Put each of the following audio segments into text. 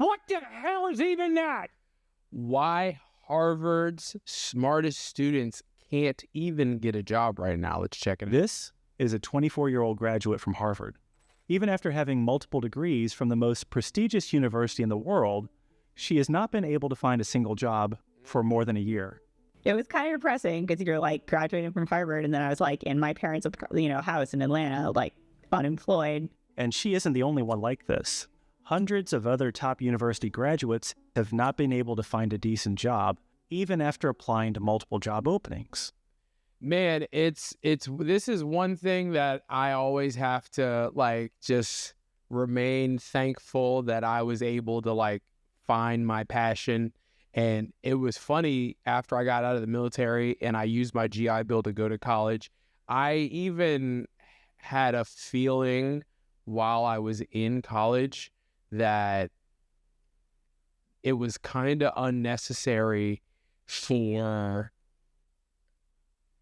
What the hell is even that? Why Harvard's smartest students can't even get a job right now. Let's check it out. This is a 24-year-old graduate from Harvard. Even after having multiple degrees from the most prestigious university in the world, she has not been able to find a single job for more than a year. It was kind of depressing because you're like graduating from Harvard, and then I was like in my parents' house in Atlanta, like unemployed. And she isn't the only one like this. Hundreds of other top university graduates have not been able to find a decent job, even after applying to multiple job openings. Man, this is one thing that I always have to just remain thankful that I was able to find my passion. And it was funny, after I got out of the military and I used my GI Bill to go to college, I even had a feeling while I was in college that it was kind of unnecessary for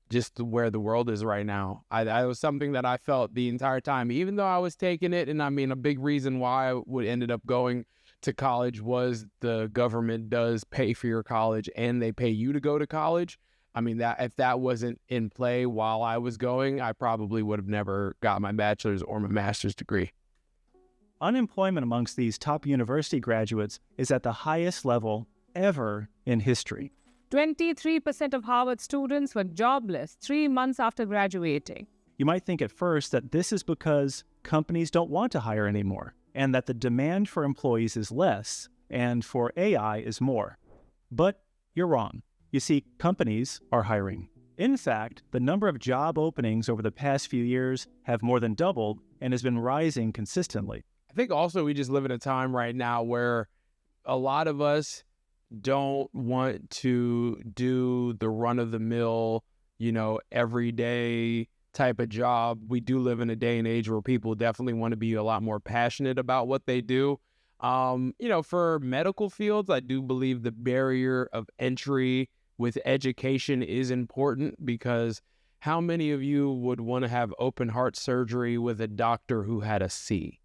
just where the world is right now. That was something that I felt the entire time, even though I was taking it. And I mean, a big reason why I ended up going to college was the government does pay for your college and they pay you to go to college. I mean, that if that wasn't in play while I was going, I probably would have never got my bachelor's or my master's degree. Unemployment amongst these top university graduates is at the highest level ever in history. 23% of Harvard students were jobless 3 months after graduating. You might think at first that this is because companies don't want to hire anymore, and that the demand for employees is less, and for AI is more. But you're wrong. You see, companies are hiring. In fact, the number of job openings over the past few years have more than doubled and has been rising consistently. I think also we just live in a time right now where a lot of us don't want to do the run-of-the-mill, everyday type of job. We do live in a day and age where people definitely want to be a lot more passionate about what they do. For medical fields, I do believe the barrier of entry with education is important, because how many of you would want to have open heart surgery with a doctor who had a C?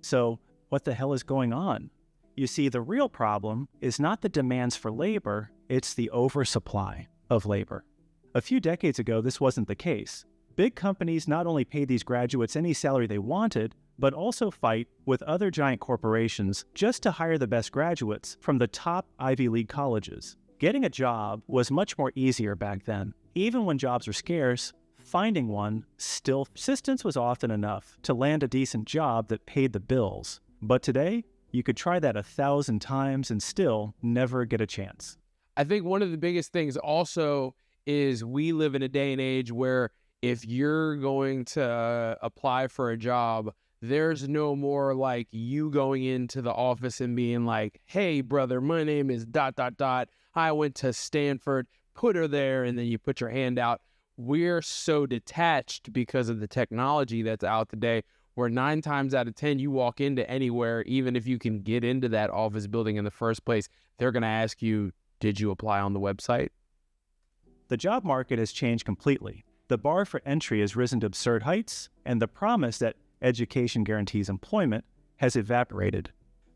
So what the hell is going on? You see, the real problem is not the demands for labor, it's the oversupply of labor. A few decades ago, this wasn't the case. Big companies not only paid these graduates any salary they wanted, but also fight with other giant corporations just to hire the best graduates from the top Ivy League colleges. Getting a job was much more easier back then. Even when jobs were scarce, finding one, still persistence was often enough to land a decent job that paid the bills. But today, you could try that 1,000 times and still never get a chance. I think one of the biggest things also is we live in a day and age where if you're going to apply for a job, there's no more like you going into the office and being like, hey, brother, my name is ... I went to Stanford, put her there, and then you put your hand out. We're so detached because of the technology that's out today, where 9 times out of 10, you walk into anywhere, even if you can get into that office building in the first place, they're going to ask you, did you apply on the website? The job market has changed completely. The bar for entry has risen to absurd heights, and the promise that education guarantees employment has evaporated.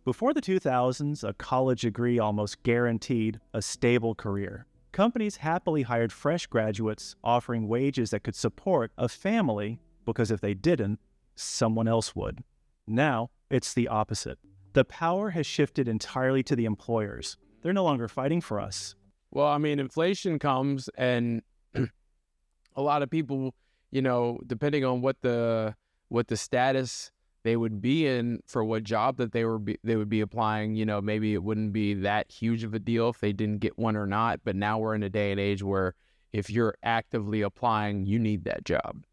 Before the 2000s, a college degree almost guaranteed a stable career. Companies happily hired fresh graduates, offering wages that could support a family, because if they didn't, someone else would. Now, it's the opposite. The power has shifted entirely to the employers. They're no longer fighting for us. Well, I mean, inflation comes, and a lot of people, depending on what the status they would be in for what job that they would be applying, maybe it wouldn't be that huge of a deal if they didn't get one or not. But now we're in a day and age where if you're actively applying, you need that job.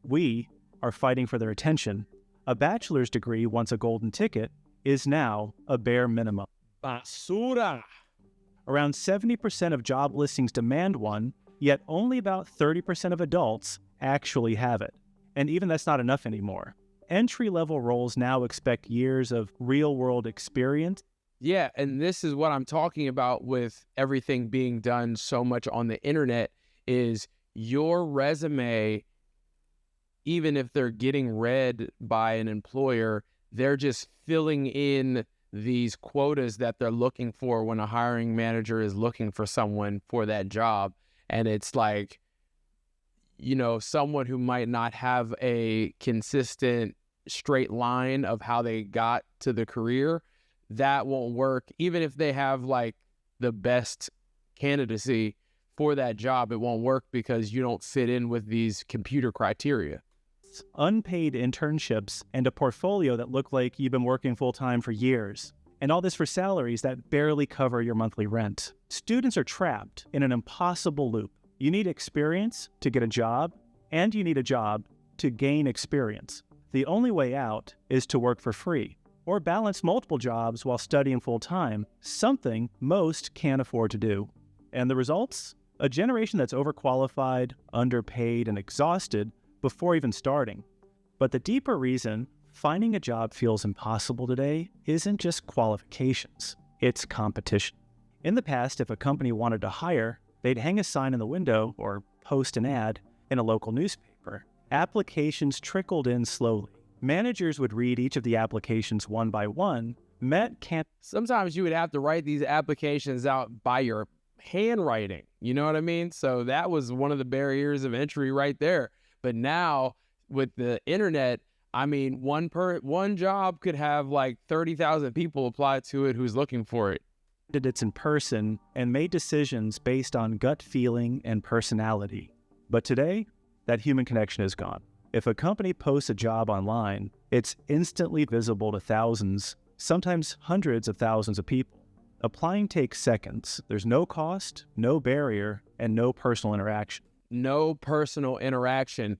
We are fighting for their attention. A bachelor's degree, once a golden ticket, is now a bare minimum. Basura! Around 70% of job listings demand one, yet only about 30% of adults actually have it. And even that's not enough anymore. Entry-level roles now expect years of real-world experience. Yeah, and this is what I'm talking about with everything being done so much on the internet, is your resume, even if they're getting read by an employer, they're just filling in these quotas that they're looking for when a hiring manager is looking for someone for that job. And it's like, someone who might not have a consistent straight line of how they got to the career, that won't work. Even if they have like the best candidacy for that job, it won't work because you don't fit in with these computer criteria. Unpaid internships and a portfolio that look like you've been working full-time for years. And all this for salaries that barely cover your monthly rent. Students are trapped in an impossible loop. You need experience to get a job, and you need a job to gain experience. The only way out is to work for free, or balance multiple jobs while studying full-time, something most can't afford to do. And the results? A generation that's overqualified, underpaid, and exhausted before even starting. But the deeper reason finding a job feels impossible today isn't just qualifications, it's competition. In the past, if a company wanted to hire, they'd hang a sign in the window or post an ad in a local newspaper. Applications trickled in slowly. Managers would read each of the applications one by one. Sometimes you would have to write these applications out by your handwriting. You know what I mean? So that was one of the barriers of entry right there. But now with the internet, I mean, one job could have like 30,000 people apply to it who's looking for it. Candidates in person and made decisions based on gut feeling and personality. But today, that human connection is gone. If a company posts a job online, it's instantly visible to thousands, sometimes hundreds of thousands of people. Applying takes seconds. There's no cost, no barrier, and no personal interaction. No personal interaction.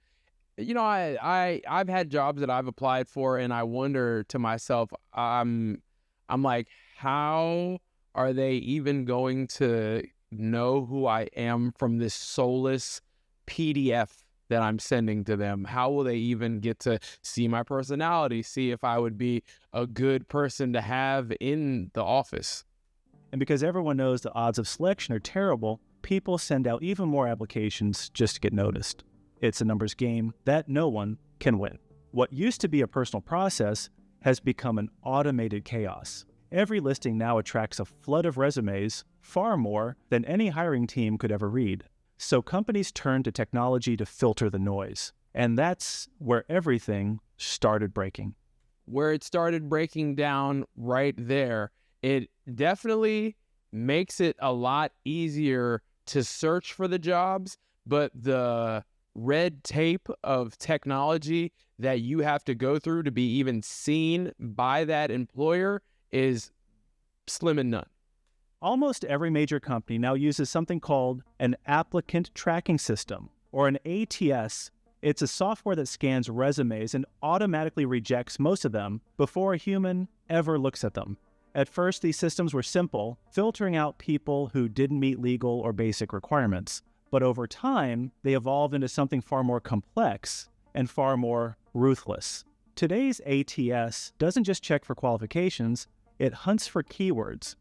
I've had jobs that I've applied for, and I wonder to myself, I'm like, how are they even going to know who I am from this soulless PDF that I'm sending to them? How will they even get to see my personality, see if I would be a good person to have in the office? And because everyone knows the odds of selection are terrible, people send out even more applications just to get noticed. It's a numbers game that no one can win. What used to be a personal process has become an automated chaos. Every listing now attracts a flood of resumes, far more than any hiring team could ever read. So companies turn to technology to filter the noise. And that's where everything started breaking. Where it started breaking down right there, it definitely makes it a lot easier to search for the jobs, but the red tape of technology that you have to go through to be even seen by that employer is slim and none. Almost every major company now uses something called an applicant tracking system, or an ATS. It's a software that scans resumes and automatically rejects most of them before a human ever looks at them. At first, these systems were simple, filtering out people who didn't meet legal or basic requirements. But over time, they evolved into something far more complex and far more ruthless. Today's ATS doesn't just check for qualifications, it hunts for keywords.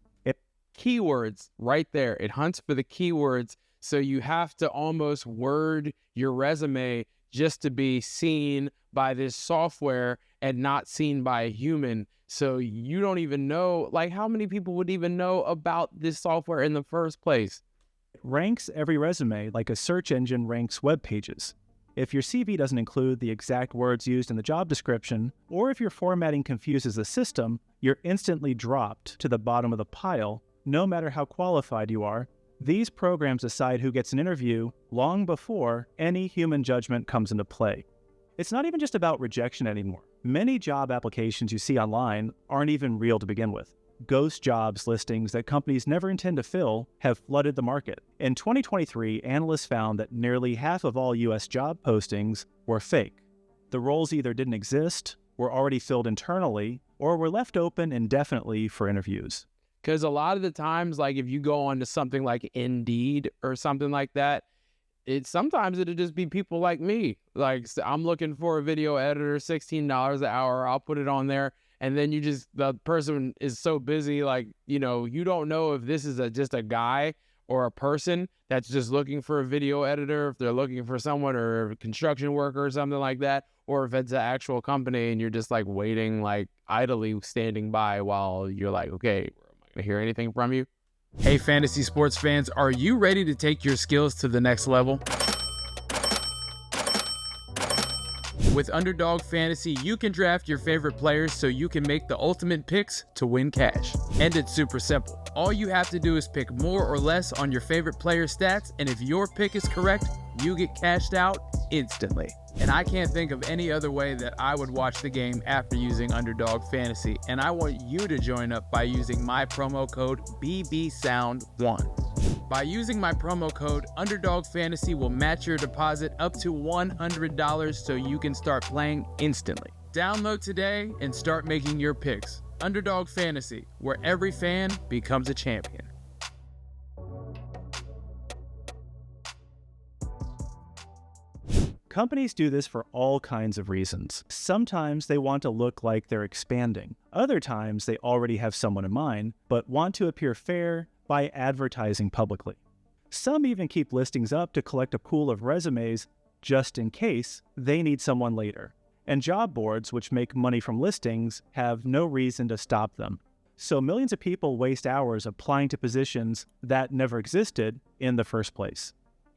Keywords right there. It hunts for the keywords. So you have to almost word your resume just to be seen by this software and not seen by a human. So you don't even know, like, how many people would even know about this software in the first place? It ranks every resume like a search engine ranks web pages. If your CV doesn't include the exact words used in the job description, or if your formatting confuses the system, you're instantly dropped to the bottom of the pile, no matter how qualified you are. These programs decide who gets an interview long before any human judgment comes into play. It's not even just about rejection anymore. Many job applications you see online aren't even real to begin with. Ghost jobs listings that companies never intend to fill have flooded the market. In 2023, analysts found that nearly half of all U.S. job postings were fake. The roles either didn't exist, were already filled internally, or were left open indefinitely for interviews. Because a lot of the times, like if you go on to something like Indeed or something like that, sometimes it'll just be people like me. Like, I'm looking for a video editor, $16 an hour. I'll put it on there. And then the person is so busy, like, you don't know if this is just a guy or a person that's just looking for a video editor, if they're looking for someone or a construction worker or something like that, or if it's an actual company and you're just like waiting, like idly standing by while you're like, okay, am I going to hear anything from you? Hey, fantasy sports fans, are you ready to take your skills to the next level? With Underdog Fantasy, you can draft your favorite players so you can make the ultimate picks to win cash. And it's super simple. All you have to do is pick more or less on your favorite player's stats, and if your pick is correct, you get cashed out instantly. And I can't think of any other way that I would watch the game after using Underdog Fantasy, and I want you to join up by using my promo code BBSound1. By using my promo code, Underdog Fantasy will match your deposit up to $100 so you can start playing instantly. Download today and start making your picks. Underdog Fantasy, where every fan becomes a champion. Companies do this for all kinds of reasons. Sometimes they want to look like they're expanding. Other times they already have someone in mind, but want to appear fair by advertising publicly. Some even keep listings up to collect a pool of resumes just in case they need someone later. And job boards, which make money from listings, have no reason to stop them. So millions of people waste hours applying to positions that never existed in the first place.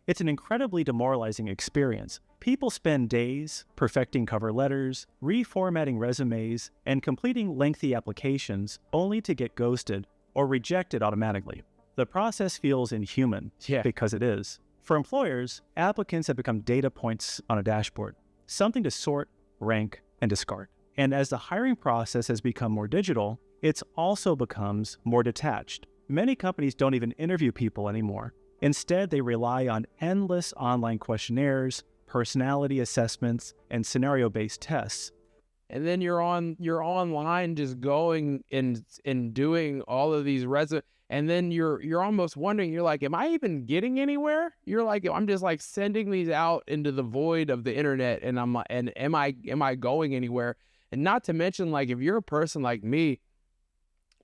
It's an incredibly demoralizing experience. People spend days perfecting cover letters, reformatting resumes, and completing lengthy applications only to get ghosted or rejected automatically. The process feels inhuman, because it is. For employers, applicants have become data points on a dashboard, something to sort, rank, and discard. And as the hiring process has become more digital, it also becomes more detached. Many companies don't even interview people anymore. Instead, they rely on endless online questionnaires, personality assessments, and scenario-based tests. And then you're online just going and doing all of these and then you're almost wondering, you're like, am I even getting anywhere? You're like, I'm just like sending these out into the void of the internet, and am I going anywhere? And not to mention, like, if you're a person like me,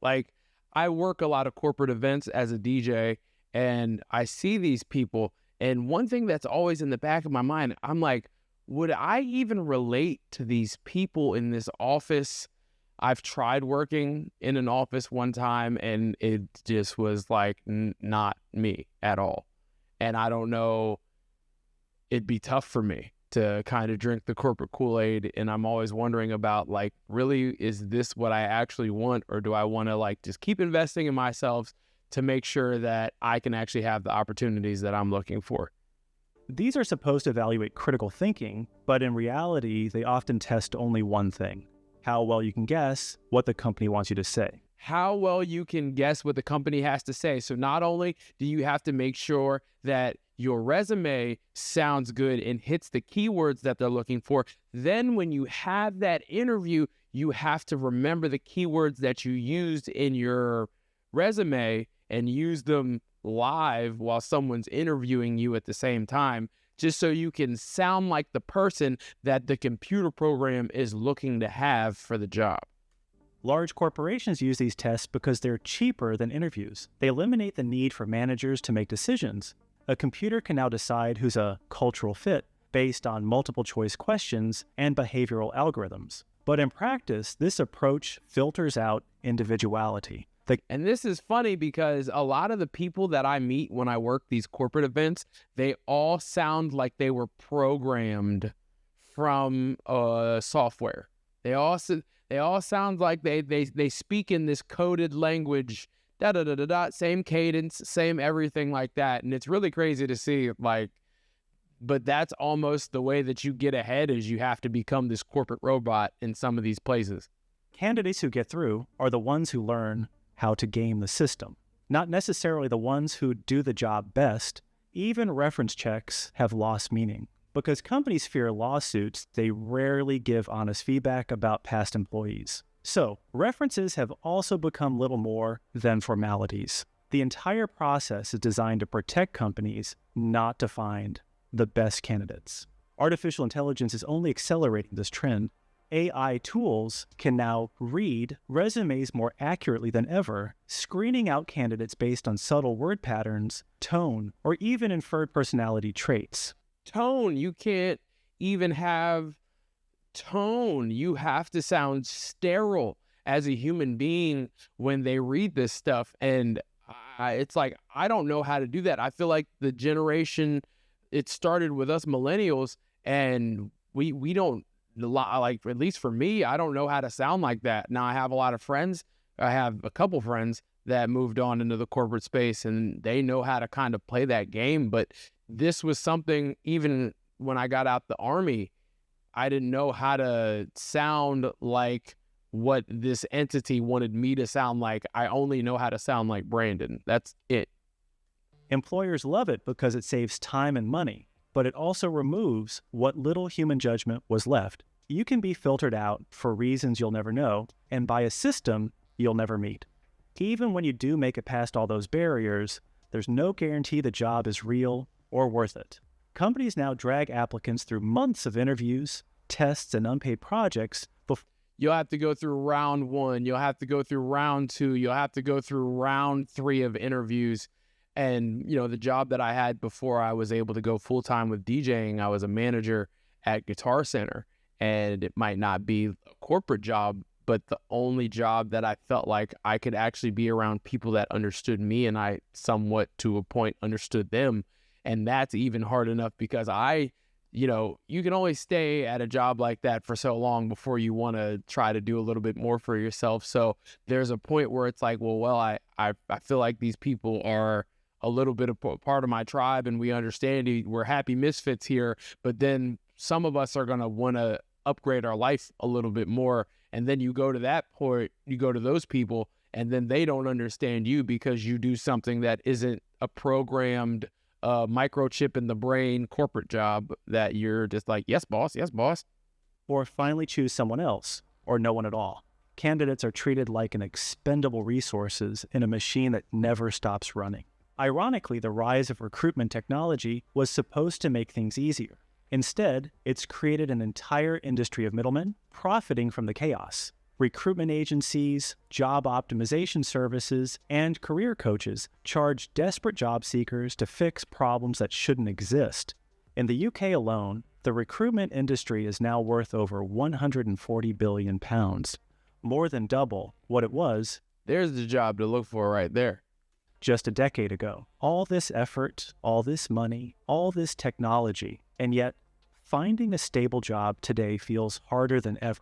like, I work a lot of corporate events as a DJ, and I see these people, and one thing that's always in the back of my mind, I'm like, would I even relate to these people in this office? I've tried working in an office one time, and it just was like not me at all. And I don't know, it'd be tough for me to kind of drink the corporate Kool-Aid. And I'm always wondering about, like, really, is this what I actually want? Or do I want to like just keep investing in myself to make sure that I can actually have the opportunities that I'm looking for? These are supposed to evaluate critical thinking, but in reality, they often test only one thing: how well you can guess what the company wants you to say. How well you can guess what the company has to say. So not only do you have to make sure that your resume sounds good and hits the keywords that they're looking for, then when you have that interview, you have to remember the keywords that you used in your resume and use them live while someone's interviewing you at the same time, just so you can sound like the person that the computer program is looking to have for the job. Large corporations use these tests because they're cheaper than interviews. They eliminate the need for managers to make decisions. A computer can now decide who's a cultural fit based on multiple choice questions and behavioral algorithms. But in practice, this approach filters out individuality. And this is funny because a lot of the people that I meet when I work these corporate events, they all sound like they were programmed from software. They all sound like they speak in this coded language, same cadence, same everything like that. And it's really crazy to see, like, but that's almost the way that you get ahead, is you have to become this corporate robot in some of these places. Candidates who get through are the ones who learn how to game the system, not necessarily the ones who do the job best. Even reference checks have lost meaning. Because companies fear lawsuits, they rarely give honest feedback about past employees. So, references have also become little more than formalities. The entire process is designed to protect companies, not to find the best candidates. Artificial intelligence is only accelerating this trend. AI tools can now read resumes more accurately than ever, screening out candidates based on subtle word patterns, tone, or even inferred personality traits. Tone, you can't even have tone. You have to sound sterile as a human being when they read this stuff. And it's like, I don't know how to do that. I feel like the generation, it started with us millennials, and we don't, like, at least for me, I don't know how to sound like that. Now, I have a lot of friends. I have a couple friends that moved on into the corporate space, and they know how to kind of play that game. But this was something, even when I got out the Army, I didn't know how to sound like what this entity wanted me to sound like. I only know how to sound like Brandon. That's it. Employers love it because it saves time and money, but it also removes what little human judgment was left. You can be filtered out for reasons you'll never know, and by a system you'll never meet. Even when you do make it past all those barriers, there's no guarantee the job is real or worth it. Companies now drag applicants through months of interviews, tests, and unpaid projects before You'll have to go through round 1. You'll have to go through round 2. You'll have to go through round 3 of interviews. And, the job that I had before I was able to go full-time with DJing, I was a manager at Guitar Center. And it might not be a corporate job, but the only job that I felt like I could actually be around people that understood me, and I somewhat, to a point, understood them. And that's even hard enough because you can only stay at a job like that for so long before you want to try to do a little bit more for yourself. So there's a point where it's like, I feel like these people are a little bit of part of my tribe, and we understand we're happy misfits here. But then some of us are going to want to upgrade our life a little bit more. And then you go to that point, you go to those people, and then they don't understand you because you do something that isn't a programmed microchip in the brain corporate job that you're just like, yes, boss, yes, boss. or finally choose someone else or no one at all. Candidates are treated like an expendable resources in a machine that never stops running. Ironically, the rise of recruitment technology was supposed to make things easier. Instead, it's created an entire industry of middlemen profiting from the chaos. Recruitment agencies, job optimization services, and career coaches charge desperate job seekers to fix problems that shouldn't exist. In the UK alone, the recruitment industry is now worth over £140 billion, more than double what it was There's the job to look for right there. just a decade ago. All this effort, all this money, all this technology, and yet finding a stable job today feels harder than ever.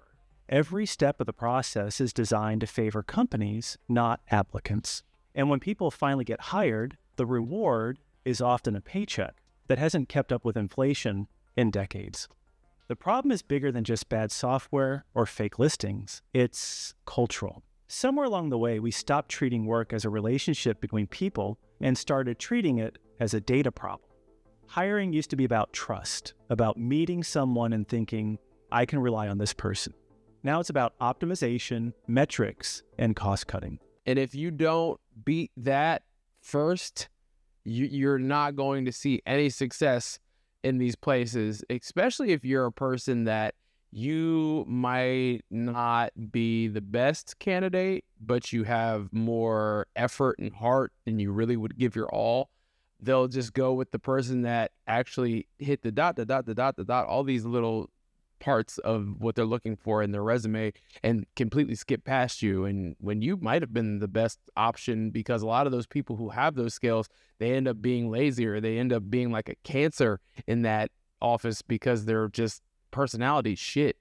Every step of the process is designed to favor companies, not applicants. And when people finally get hired, the reward is often a paycheck that hasn't kept up with inflation in decades. The problem is bigger than just bad software or fake listings. It's cultural. Somewhere along the way, we stopped treating work as a relationship between people and started treating it as a data problem. Hiring used to be about trust, about meeting someone and thinking, I can rely on this person. Now it's about optimization, metrics, and cost cutting. And if you don't beat that first, you're not going to see any success in these places, especially if you're a person that you might not be the best candidate, but you have more effort and heart and you really would give your all. They'll just go with the person that actually hit the dot, all these little parts of what they're looking for in their resume and completely skip past you. And when you might have been the best option, because a lot of those people who have those skills, they end up being lazy, or they end up being like a cancer in that office because they're just personality shit.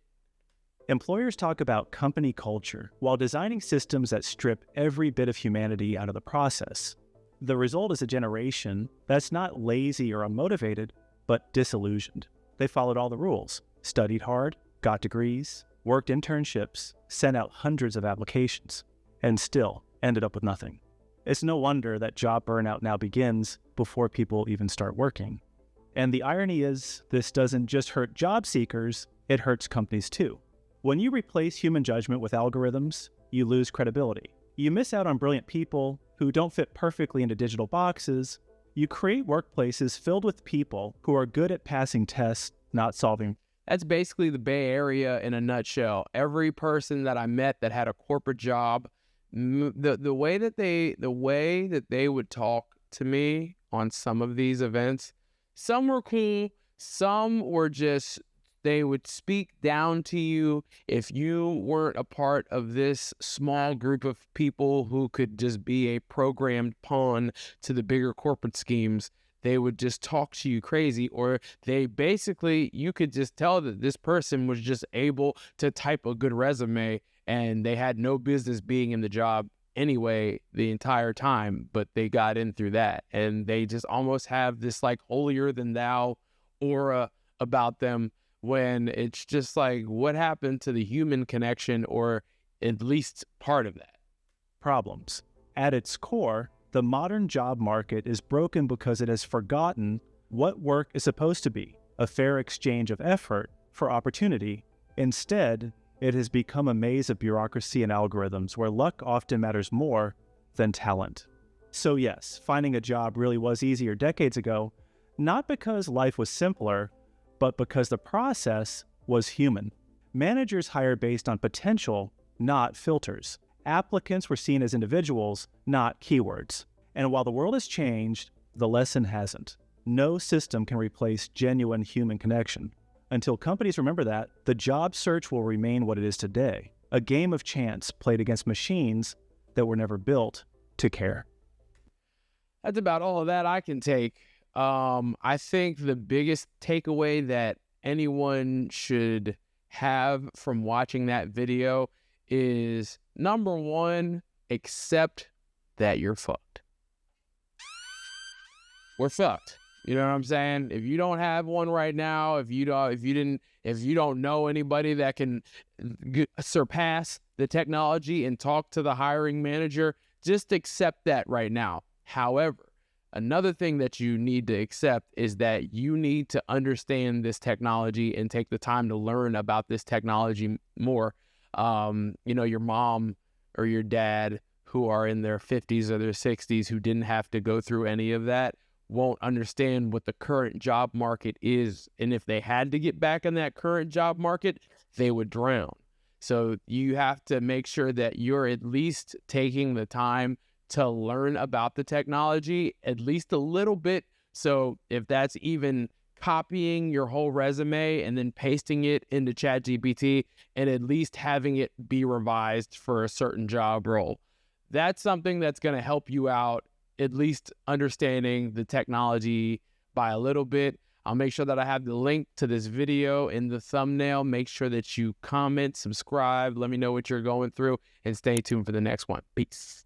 Employers talk about company culture while designing systems that strip every bit of humanity out of the process. The result is a generation that's not lazy or unmotivated, but disillusioned. They followed all the rules, studied hard, got degrees, worked internships, sent out hundreds of applications, and still ended up with nothing. It's no wonder that job burnout now begins before people even start working. And the irony is, this doesn't just hurt job seekers, it hurts companies too. When you replace human judgment with algorithms, you lose credibility. You miss out on brilliant people who don't fit perfectly into digital boxes. You create workplaces filled with people who are good at passing tests, not solving. That's basically the Bay Area in a nutshell. Every person that I met that had a corporate job, the way that they would talk to me on some of these events, some were cool, some were just They would speak down to you if you weren't a part of this small group of people who could just be a programmed pawn to the bigger corporate schemes. They would just talk to you crazy, or they basically, you could just tell that this person was just able to type a good resume and they had no business being in the job anyway the entire time, but they got in through that. And they just almost have this like holier than thou aura about them, when it's just like, what happened to the human connection, or at least part of that? Problems. At its core, the modern job market is broken because it has forgotten what work is supposed to be, a fair exchange of effort for opportunity. Instead, it has become a maze of bureaucracy and algorithms where luck often matters more than talent. So yes, finding a job really was easier decades ago, not because life was simpler, but because the process was human. Managers hired based on potential, not filters. Applicants were seen as individuals, not keywords. And while the world has changed, the lesson hasn't. No system can replace genuine human connection. Until companies remember that, the job search will remain what it is today, a game of chance played against machines that were never built to care. That's about all of that I can take. I think the biggest takeaway that anyone should have from watching that video is, number one, accept that you're fucked. We're fucked. You know what I'm saying? If you don't have one right now, if you don't know anybody that can surpass the technology and talk to the hiring manager, just accept that right now. However, another thing that you need to accept is that you need to understand this technology and take the time to learn about this technology more. Your mom or your dad who are in their 50s or their 60s who didn't have to go through any of that won't understand what the current job market is. And if they had to get back in that current job market, they would drown. So you have to make sure that you're at least taking the time to learn about the technology, at least a little bit. So if that's even copying your whole resume and then pasting it into ChatGPT and at least having it be revised for a certain job role, that's something that's going to help you out, at least understanding the technology by a little bit. I'll make sure that I have the link to this video in the thumbnail. Make sure that you comment, subscribe, let me know what you're going through, and stay tuned for the next one. Peace.